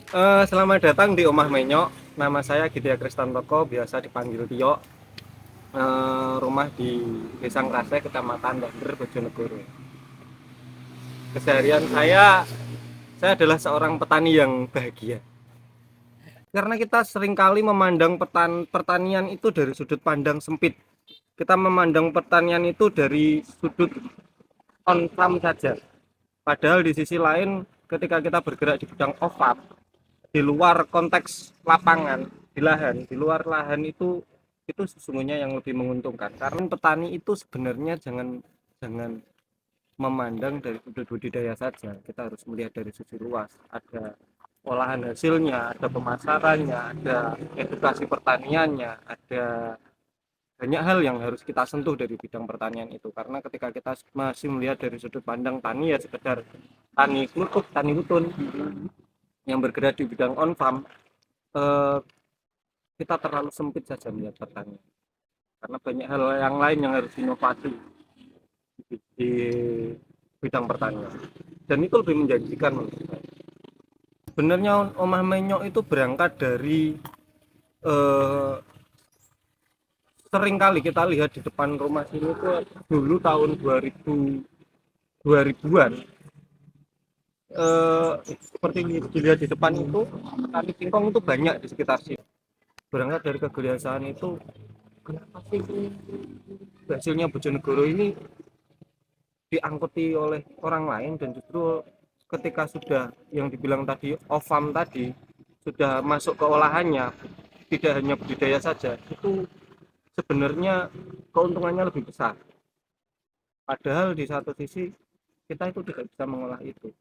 Selamat datang di Omah Menyok. Nama saya Gidya Kristantoko, biasa dipanggil Tio. Rumah di Desa Ngrasek, Kecamatan Dander, Bojonegoro. Keseharian saya adalah seorang petani yang bahagia. Karena kita seringkali memandang pertanian itu dari sudut pandang sempit. Kita memandang pertanian itu dari sudut on farm saja. Padahal di sisi lain, ketika kita bergerak di bidang off farm, di luar konteks lapangan, di luar lahan itu sesungguhnya yang lebih menguntungkan. Karena petani itu sebenarnya jangan jangan memandang dari sudut budidaya saja, kita harus melihat dari sisi luas. Ada olahan hasilnya, ada pemasarannya, ada edukasi pertaniannya, ada banyak hal yang harus kita sentuh dari bidang pertanian itu. Karena ketika kita masih melihat dari sudut pandang tani, ya sekedar tani klutuk, tani hutun yang bergerak di bidang on farm, eh, kita terlalu sempit saja melihat pertanian. Karena banyak hal yang lain yang harus inovasi di bidang pertanian, dan itu lebih menjanjikan menurut saya. Sebenarnya Omah Menyok itu berangkat dari eh, sering kali kita lihat di depan rumah sini tuh dulu tahun 2000-an, seperti dilihat di depan itu tani singkong itu banyak di sekitar sini. Berangkat dari kegelisahan itu, kenapa sih hasilnya Bojonegoro ini diangkuti oleh orang lain, dan justru ketika sudah yang dibilang tadi off farm tadi, sudah masuk ke olahannya, tidak hanya budidaya saja, itu sebenarnya keuntungannya lebih besar. Padahal di satu sisi kita itu tidak bisa mengolah itu.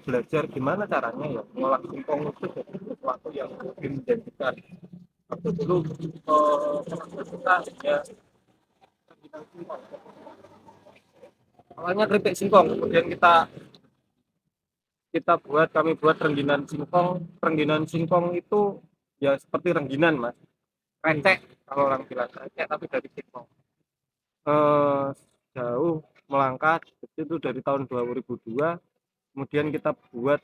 Belajar gimana caranya ya mengolah singkong itu jadi sesuatu yang lebih menjanjikan. Waktu dulu kita ya awalnya keripik singkong, kemudian kami buat rengginan singkong itu ya seperti rengginan mas, recek, kalau orang bilang recek tapi dari singkong. eh, Jauh melangkah itu dari tahun 2002, kemudian kita buat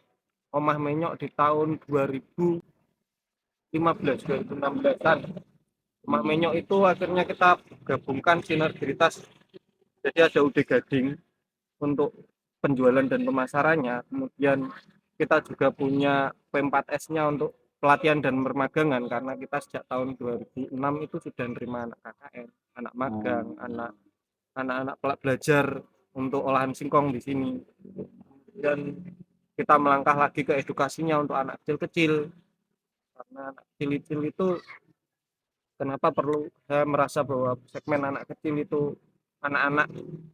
Omah Menyok di tahun 2015 2016an. Omah Menyok itu akhirnya kita gabungkan sinergitas, jadi ada UD Gading untuk penjualan dan pemasarannya, kemudian kita juga punya P4S-nya untuk pelatihan dan permagangan, karena kita sejak tahun 2006 itu sudah menerima anak KKN, anak magang, anak-anak belajar untuk olahan singkong di sini. Dan kita melangkah lagi ke edukasinya untuk anak kecil-kecil, karena anak kecil-kecil itu kenapa perlu, saya merasa bahwa segmen anak kecil itu, anak-anak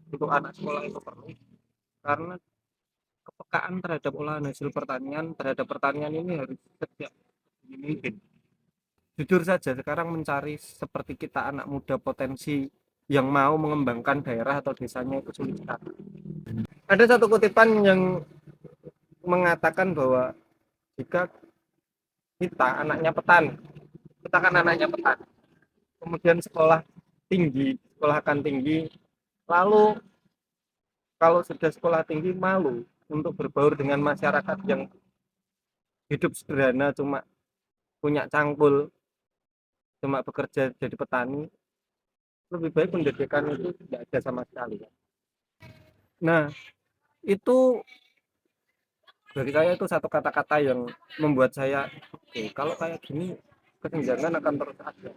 untuk anak sekolah itu perlu, karena kepekaan terhadap olahan hasil pertanian, terhadap pertanian ini harus sejak dini mungkin. Jujur saja sekarang mencari seperti kita anak muda potensi yang mau mengembangkan daerah atau desanya itu sulit sekali. Ada satu kutipan yang mengatakan bahwa jika kita anaknya petani, kita kan anaknya petani, kemudian sekolahkan tinggi, lalu kalau sudah sekolah tinggi malu untuk berbaur dengan masyarakat yang hidup sederhana, cuma punya cangkul, cuma bekerja jadi petani, lebih baik pendidikan itu tidak ada sama sekali. Nah, itu bagi saya itu satu kata-kata yang membuat saya oke, kalau kayak gini kesenjangan akan terus ada.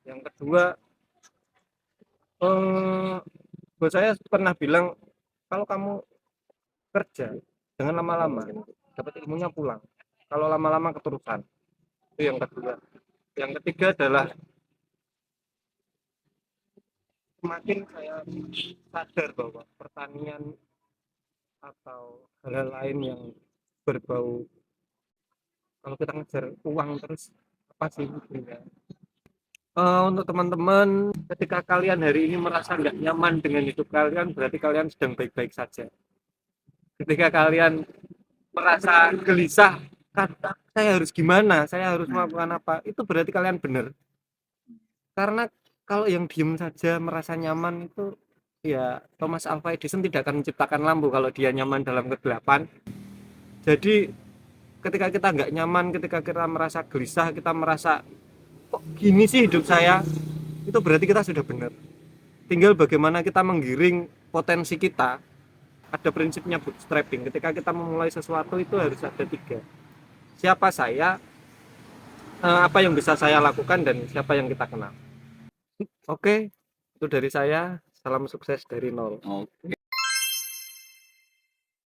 Yang kedua, eh, bos saya pernah bilang, kalau kamu kerja jangan lama-lama, dapat ilmunya pulang. Kalau lama-lama keterusan. Itu yang kedua. Yang ketiga adalah semakin saya sadar bahwa pertanian atau hal-hal lain yang berbau, kalau kita ngejar uang terus, apa sih ujungnya. Untuk teman-teman, ketika kalian hari ini merasa nggak nyaman dengan hidup kalian, berarti kalian sedang baik-baik saja. Ketika kalian merasa gelisah, kata saya harus gimana, saya harus melakukan apa, itu berarti kalian benar. Karena kalau yang diem saja merasa nyaman itu, ya Thomas Alva Edison tidak akan menciptakan lampu kalau dia nyaman dalam kegelapan. Jadi ketika kita nggak nyaman, ketika kita merasa gelisah, kita merasa kok gini sih hidup saya, itu berarti kita sudah benar. Tinggal bagaimana kita menggiring potensi kita. Ada prinsipnya bootstrapping. Ketika kita memulai sesuatu itu harus ada 3. Siapa saya, apa yang bisa saya lakukan, dan siapa yang kita kenal. Oke, itu dari saya. Salam sukses dari nol. Oke.